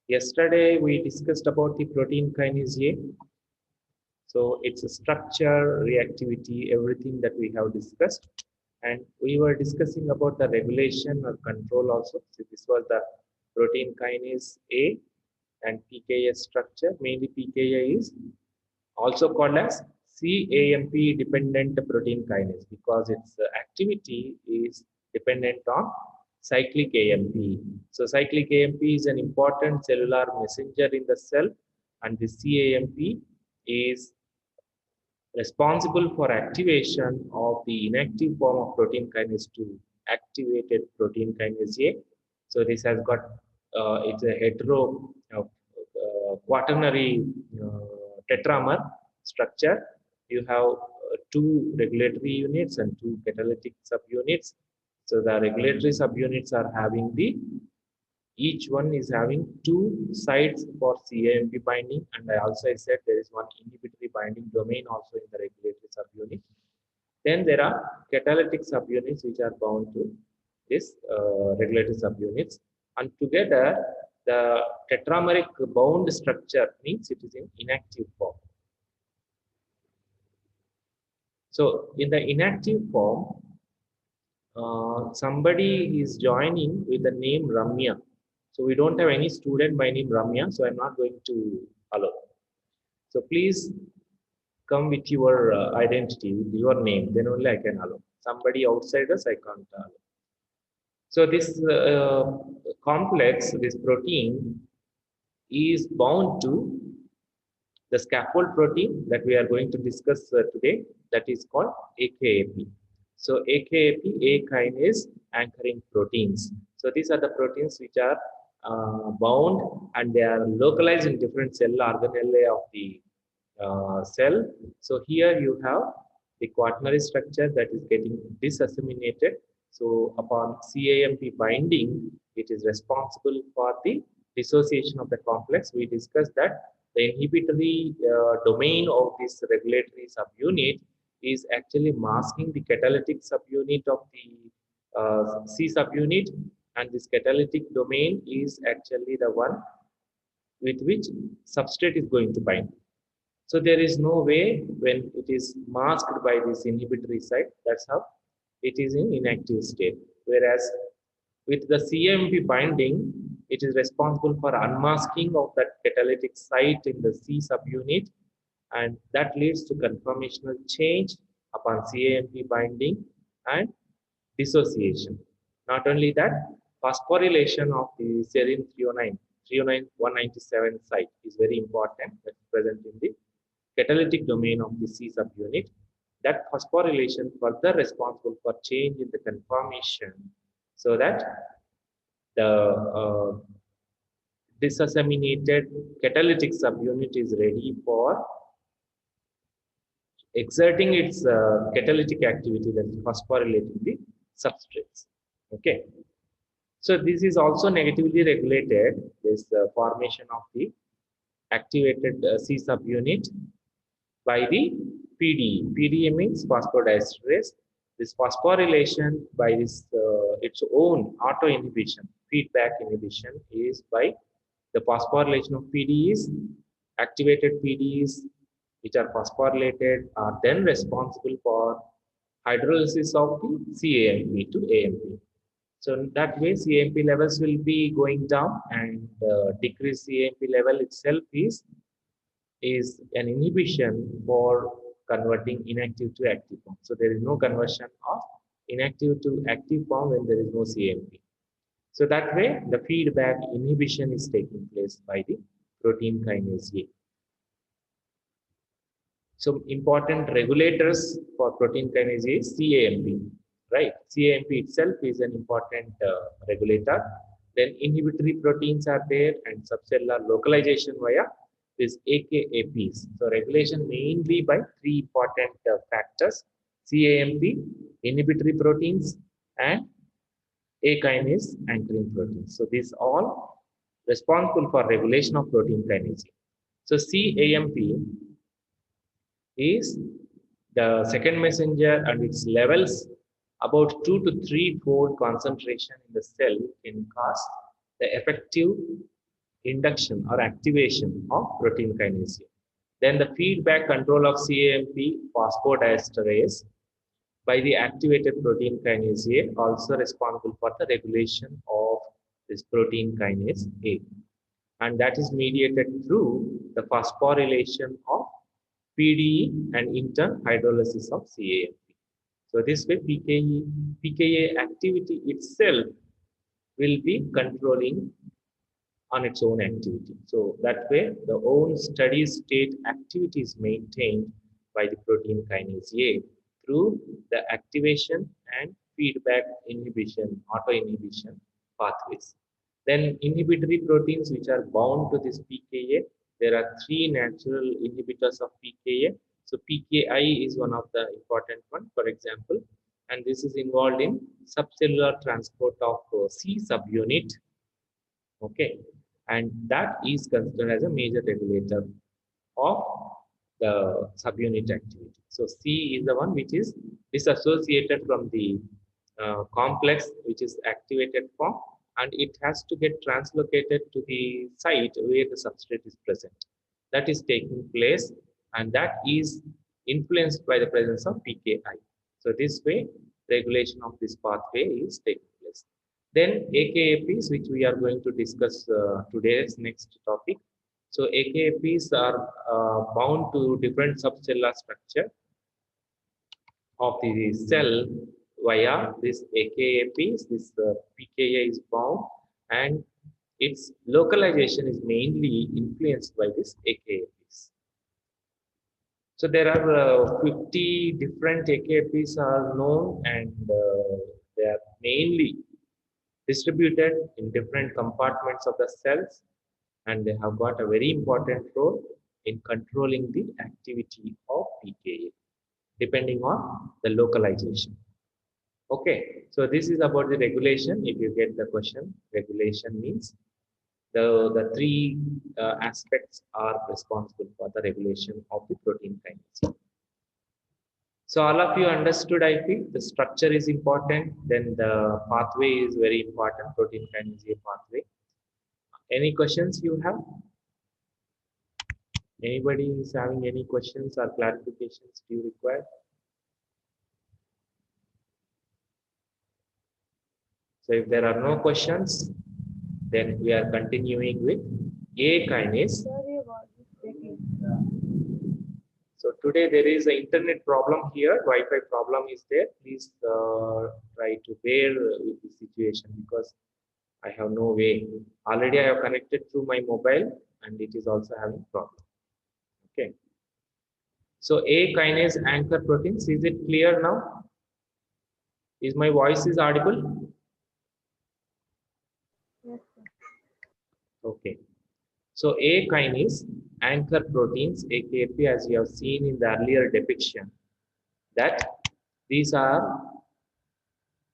Yesterday we discussed about the protein kinase A. So it's a structure, reactivity, everything that we have discussed. And we were discussing about the regulation or control also. So this was the protein kinase A and pKa structure. Mainly pKa is also called as CAMP dependent protein kinase because its activity is dependent on cyclic AMP. So cyclic AMP is an important cellular messenger in the cell, and the CAMP is responsible for activation of the inactive form of protein kinase 2 activated protein kinase A. So this has got it's a hetero quaternary tetramer structure. You have two regulatory units and two catalytic subunits. So the regulatory subunits are having the each one is having two sites for CAMP binding, and I also said there is one inhibitory binding domain also in the regulatory subunit. Then there are catalytic subunits which are bound to this regulatory subunits, and together the tetrameric bound structure means it is in inactive form. So in the inactive form, somebody is joining with the name Ramya. So we don't have any student by name Ramya, so I'm not going to allow. So please come with your identity, with your name, then only I can allow. Somebody outside us, I can't allow. So this complex, this protein is bound to the scaffold protein that we are going to discuss today, that is called AKAP. So AKAP, A kinase anchoring proteins. So these are the proteins which are bound and they are localized in different cell organelle of the cell. So here you have the quaternary structure that is getting disassiminated. So upon CAMP binding, it is responsible for the dissociation of the complex. We discussed that the inhibitory domain of this regulatory subunit is actually masking the catalytic subunit of the C subunit, and this catalytic domain is actually the one with which substrate is going to bind. So there is no way when it is masked by this inhibitory site, that's how it is in inactive state. Whereas with the CMP binding, it is responsible for unmasking of that catalytic site in the C subunit, and that leads to conformational change upon CAMP binding and dissociation. Not only that, phosphorylation of the serine 309 197 site is very important, that is present in the catalytic domain of the C subunit. That phosphorylation further responsible for change in the conformation so that the disassaminated catalytic subunit is ready for exerting its catalytic activity, that is phosphorylating the substrates. Okay. So this is also negatively regulated, this formation of the activated C subunit by the PDE. PDE means phosphodiesterase. This phosphorylation by this its own auto inhibition, feedback inhibition is by the phosphorylation of PDEs. Activated PDEs which are phosphorylated are then responsible for hydrolysis of the CAMP to AMP. So in that way, CAMP levels will be going down, and decreased CAMP level itself is an inhibition for converting inactive to active form. So there is no conversion of inactive to active form when there is no CAMP. So that way, the feedback inhibition is taking place by the protein kinase A. So important regulators for protein kinase A is CAMP, right? CAMP itself is an important regulator. Then inhibitory proteins are there, and subcellular localization via these AKAPs. So regulation mainly by three important factors: CAMP, inhibitory proteins, and A kinase anchoring proteins. So these all responsible for regulation of protein kinase A. So CAMP is the second messenger, and its levels about 2 to 3 fold concentration in the cell can cause the effective induction or activation of protein kinase. Then the feedback control of CAMP phosphodiesterase by the activated protein kinase A, also responsible for the regulation of this protein kinase A. And that is mediated through the phosphorylation of PDE and interhydrolysis of CAMP. So this way pKa activity itself will be controlling on its own activity. So that way the own steady state activity is maintained by the protein kinase A through the activation and feedback inhibition, auto-inhibition pathways. Then inhibitory proteins which are bound to this pKa, there are three natural inhibitors of pKa. So pKi is one of the important one, for example, and this is involved in subcellular transport of C subunit. Okay, and that is considered as a major regulator of the subunit activity. So C is the one which is disassociated from the complex which is activated form, and it has to get translocated to the site where the substrate is present. That is taking place, and that is influenced by the presence of pKi. So this way, regulation of this pathway is taking place. Then AKAPs, which we are going to discuss today's next topic. So AKAPs are bound to different subcellular structure of the cell via this AKAPs. This pKa is bound, and its localization is mainly influenced by this AKAPs. So there are 50 different AKAPs are known, and they are mainly distributed in different compartments of the cells, and they have got a very important role in controlling the activity of pKa depending on the localization. Okay, so this is about the regulation. If you get the question, regulation means the three aspects are responsible for the regulation of the protein kinase. So all of you understood, I feel. The structure is important, then the pathway is very important, protein kinase pathway. Any questions you have? Anybody is having any questions or clarifications you require? So if there are no questions, then we are continuing with A kinase. So today there is an internet problem here, Wi-Fi problem is there. Please try to bear with the situation because I have no way. Already I have connected through my mobile and it is also having problem. Okay. So A kinase anchor proteins, is it clear now? Is my voice is audible? Yes, sir. Okay. So A kinase anchor proteins, AKP, as you have seen in the earlier depiction, that these are,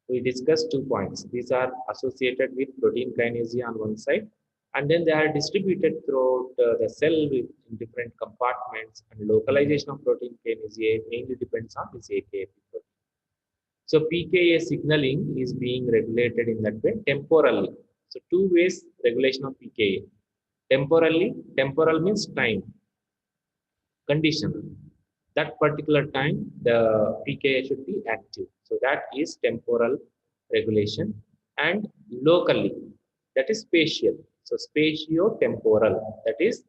we discussed 2 points. These are associated with protein kinase on one side, and then they are distributed throughout the cell with in different compartments, and localization of protein kinase mainly depends on this AKP protein. So pKa signaling is being regulated in that way temporally. So two ways regulation of pKa. Temporally, temporal means time, conditional. That particular time, the pKa should be active. So that is temporal regulation, and locally, that is spatial. So spatio-temporal, that is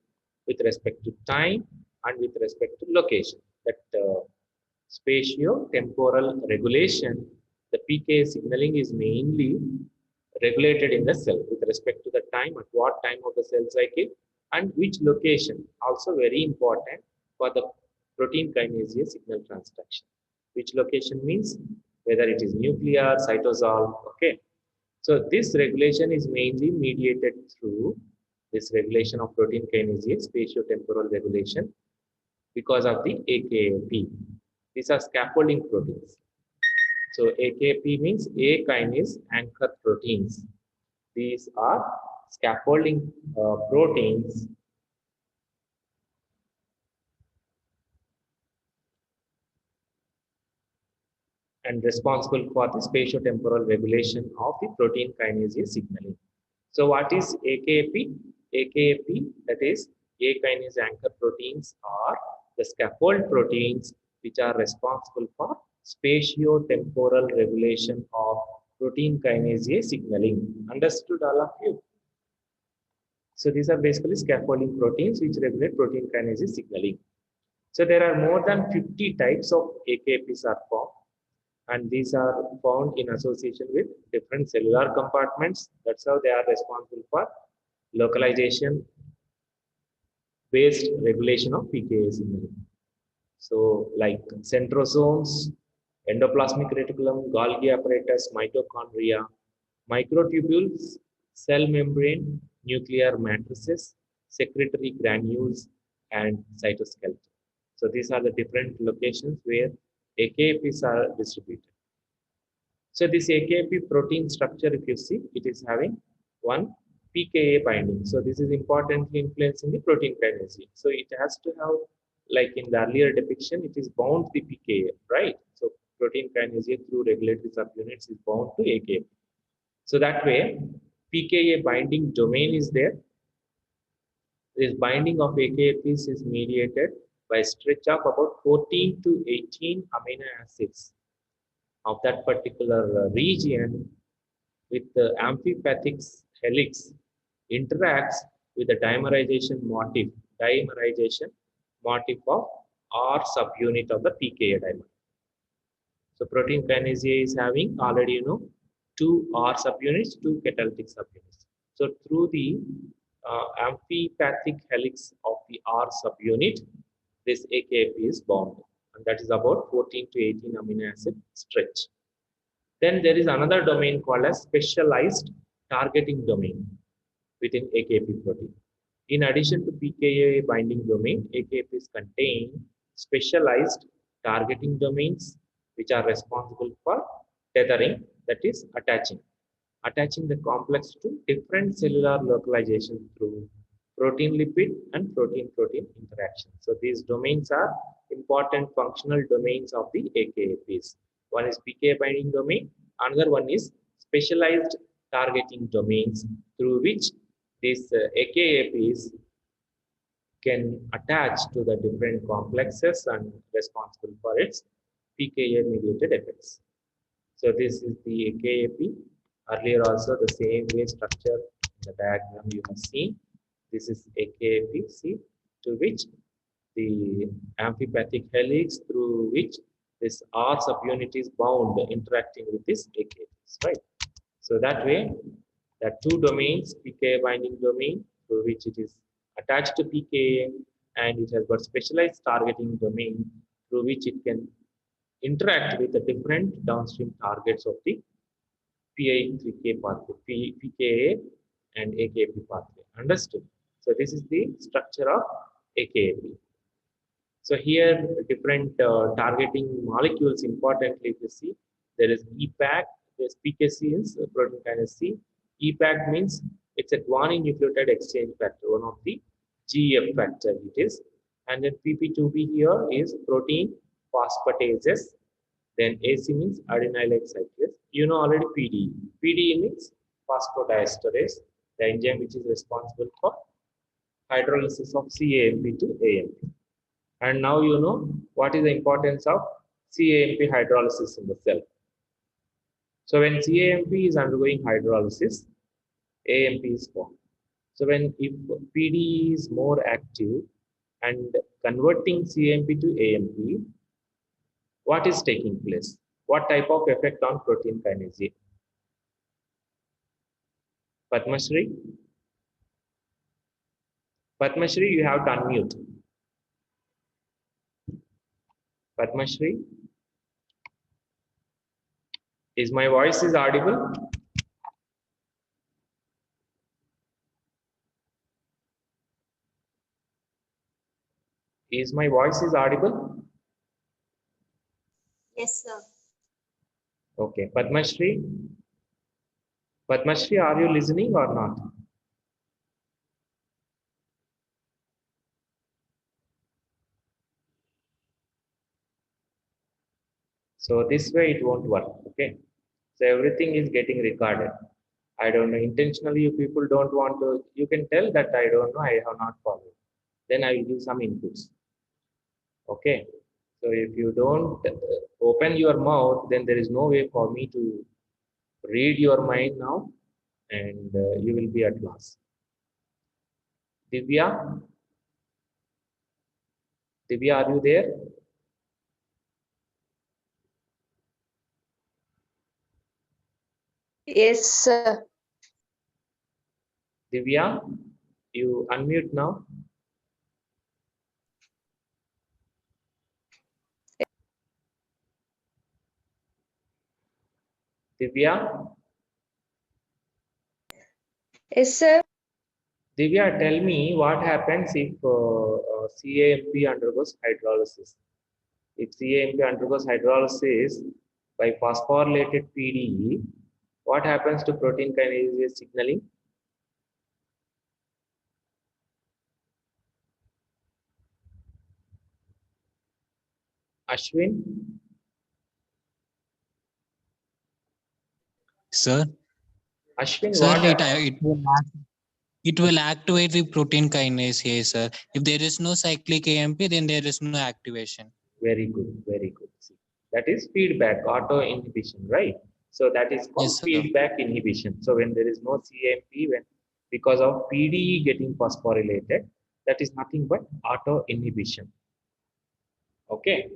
with respect to time and with respect to location. That spatio-temporal regulation, the pKa signaling is mainly regulated in the cell with respect to the time, at what time of the cell cycle, and which location, also very important for the protein kinase signal transduction. Which location means whether it is nuclear, cytosol, okay. So this regulation is mainly mediated through this regulation of protein kinase, spatio-temporal regulation, because of the AKP. These are scaffolding proteins. So AKP means A kinase anchor proteins. These are scaffolding proteins and responsible for the spatiotemporal regulation of the protein kinase signaling. So what is AKP? AKP, that is A kinase anchor proteins, are the scaffold proteins which are responsible for spatio-temporal regulation of protein kinase A signaling. Understood, all of you? So these are basically scaffolding proteins which regulate protein kinase signaling. So there are more than 50 types of AKPs are formed, and these are found in association with different cellular compartments. That's how they are responsible for localization based regulation of pKa signaling. So like centrosomes, endoplasmic reticulum, Golgi apparatus, mitochondria, microtubules, cell membrane, nuclear matrices, secretory granules, and cytoskeleton. So these are the different locations where AKPs are distributed. So this AKP protein structure, if you see, it is having one pKa binding. So this is importantly influencing the protein kinase. So it has to have, like in the earlier depiction, it is bound to the pKa, right? So protein kinase through regulatory subunits is bound to AKP. So that way, pKa binding domain is there. This binding of AKPs is mediated by a stretch of about 14 to 18 amino acids of that particular region with the amphipathic helix interacts with the dimerization motif of R subunit of the pKa dimer. So protein kinase A is having already two R subunits, two catalytic subunits. So through the amphipathic helix of the R subunit, this AKP is bound, and that is about 14 to 18 amino acid stretch. Then there is another domain called as specialized targeting domain within AKP protein. In addition to pKa binding domain, AKPs contain specialized targeting domains which are responsible for tethering, that is attaching the complex to different cellular localizations through protein lipid and protein protein interaction. So these domains are important functional domains of the AKPs. One is pKa binding domain, another one is specialized targeting domains through which these AKPs can attach to the different complexes and responsible for its pKa mediated effects. So this is the AKAP. Earlier also the same way structure in the diagram you have seen. This is AKAP, see, to which the amphipathic helix through which this R subunit is bound interacting with this AKAPs, right? So that way, there are two domains, pKa binding domain through which it is attached to pKa, and it has got specialized targeting domain through which it can interact with the different downstream targets of the PI3K pathway, pKa and AKP pathway. Understood? So this is the structure of AKP. So here different targeting molecules importantly if you see there is EPAC, there's PKC is protein kinase C. EPAC means it's a guanine nucleotide exchange factor, one of the GF factor it is. And then PP2B here is protein phosphatases. Then AC means adenylate cyclase. You know already PDE. PDE means phosphodiesterase, the enzyme which is responsible for hydrolysis of CAMP to AMP. And now you know what is the importance of CAMP hydrolysis in the cell. So when CAMP is undergoing hydrolysis, AMP is formed. So if PD is more active and converting CAMP to AMP, what is taking place? What type of effect on protein kinase? Padmashri? Padmashri, you have to unmute. Padmashri? Is my voice is audible? Is my voice is audible? Yes, sir. Okay. Padmashri? Padmashri, are you listening or not? So this way it won't work. Okay. So everything is getting recorded. I don't know. Intentionally, you people don't want to. You can tell that I don't know. I have not followed. Then I will give some inputs. Okay. So if you don't open your mouth, then there is no way for me to read your mind now, and you will be at loss. Divya, Divya, are you there? Yes, sir. Divya, you unmute now. Divya, Yes, sir. Divya, tell me what happens if CAMP undergoes hydrolysis. If CAMP undergoes hydrolysis by phosphorylated PDE, what happens to protein kinase signaling? Ashwin, Sir, Ashwin, sir, what? it will activate the protein kinase here, sir. If there is no cyclic AMP, then there is no activation. Very good, very good. See, that is feedback, auto inhibition, right? So that is called Yes, sir. feedback inhibition. So when there is no CAMP, when because of PDE getting phosphorylated, that is nothing but auto inhibition. Okay,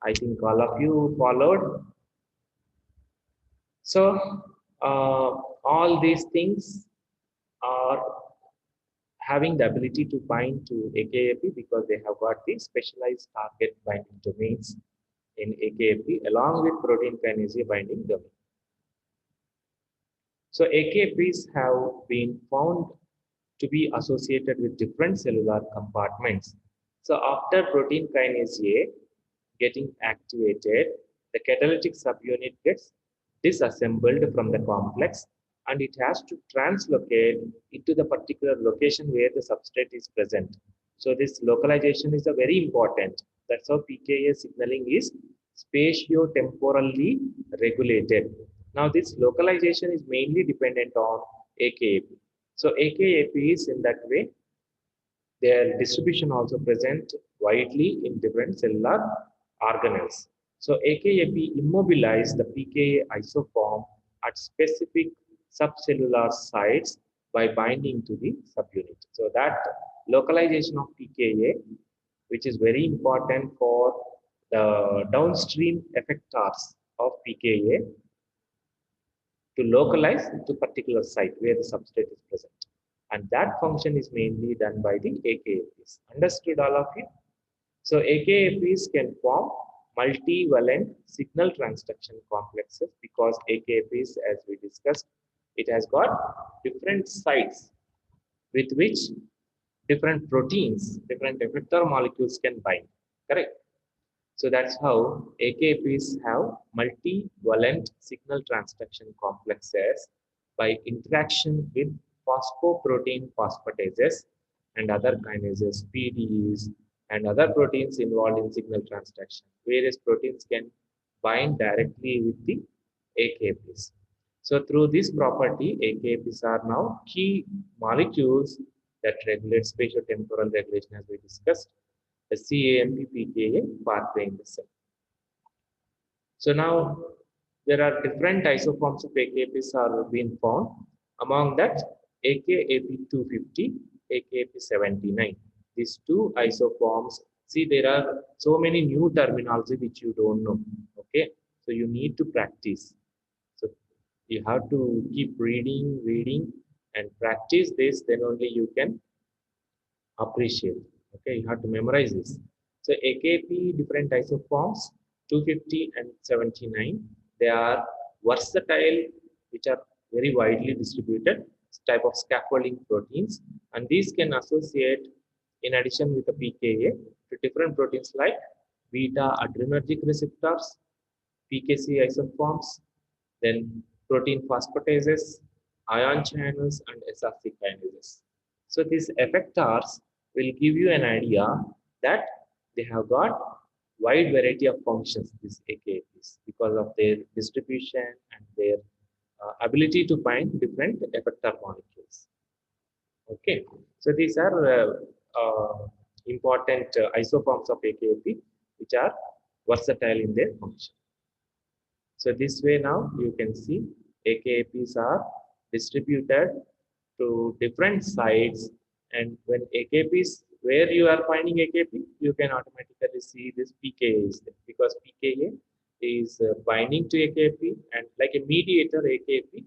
I think all of you followed. So all these things are having the ability to bind to AKAP because they have got the specialized target binding domains in AKAP along with protein kinase binding domain. So AKAPs have been found to be associated with different cellular compartments. So after protein kinase A getting activated, the catalytic subunit gets disassembled from the complex and it has to translocate into the particular location where the substrate is present. So this localization is a very important. That's how pKa signaling is spatio-temporally regulated. Now this localization is mainly dependent on AKAP. So AKAP is in that way their distribution also present widely in different cellular organelles. So AKAP immobilize the pKa isoform at specific subcellular sites by binding to the subunit. So that localization of pKa, which is very important for the downstream effectors of pKa, to localize to particular site where the substrate is present. And that function is mainly done by the AKAPs. Understood all of you? So AKAPs can form multivalent signal transduction complexes because AKAPs, as we discussed, it has got different sites with which different proteins, different effector molecules can bind. Correct? So that's how AKPs have multivalent signal transduction complexes by interaction with phosphoprotein phosphatases and other kinases, PDEs, and other proteins involved in signal transduction. Various proteins can bind directly with the AKPs. So through this property, AKPs are now key molecules that regulate spatiotemporal regulation as we discussed the CAMP-PKA pathway in the cell. So now there are different isoforms of AKPs are being found. Among that, AKAP250, AKAP79. These two isoforms, see there are so many new terminology which you don't know. Okay, so you need to practice. So you have to keep reading, reading, and practice this. Then only you can appreciate. Okay, you have to memorize this. So AKP different isoforms 250 and 79. They are versatile, which are very widely distributed type of scaffolding proteins, and these can associate in addition with the pKa to different proteins like beta adrenergic receptors, PKC isoforms, then protein phosphatases, ion channels, and SRC kinases. So these effectors will give you an idea that they have got wide variety of functions, these AKPs, because of their distribution and their ability to find different effector molecules. Okay, so these are important isoforms of AKAP which are versatile in their function. So this way now you can see AKAPs are distributed to different sites, and when AKPs, where you are finding AKP, you can automatically see this pKa is there, because pKa is binding to AKP, and like a mediator, AKP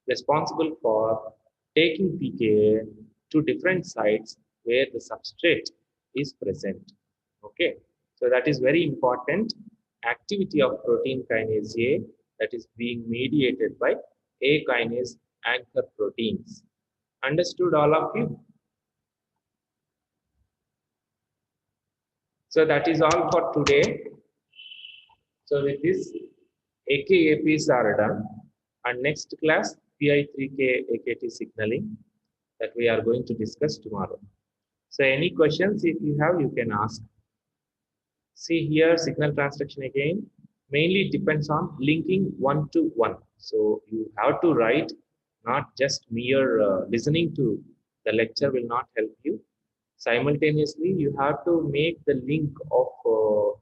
responsible for taking pKa to different sites where the substrate is present. Okay, so that is very important activity of protein kinase A that is being mediated by A kinase anchor proteins. Understood, all of you? So that is all for today. So with this, AKAPs are done. And next class, PI3K AKT signaling that we are going to discuss tomorrow. So any questions, if you have, you can ask. See here, signal transduction again, mainly depends on linking one to one. So you have to write, not just mere listening to the lecture will not help you. Simultaneously, you have to make the link of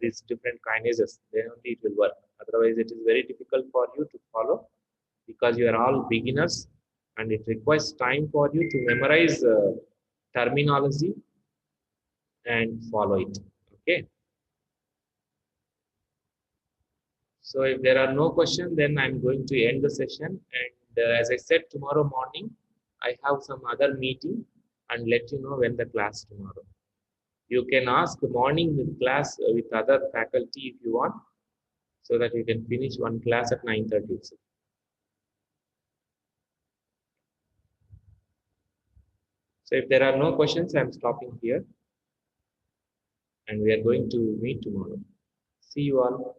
these different kinases. Then only it will work. Otherwise, it is very difficult for you to follow because you are all beginners and it requires time for you to memorize terminology and follow it. Okay. So if there are no questions, then I'm going to end the session. And as I said, tomorrow morning, I have some other meeting and let you know when the class tomorrow. You can ask morning with class with other faculty if you want, so that you can finish one class at 9:30. So if there are no questions, I'm stopping here and we are going to meet tomorrow. See you all.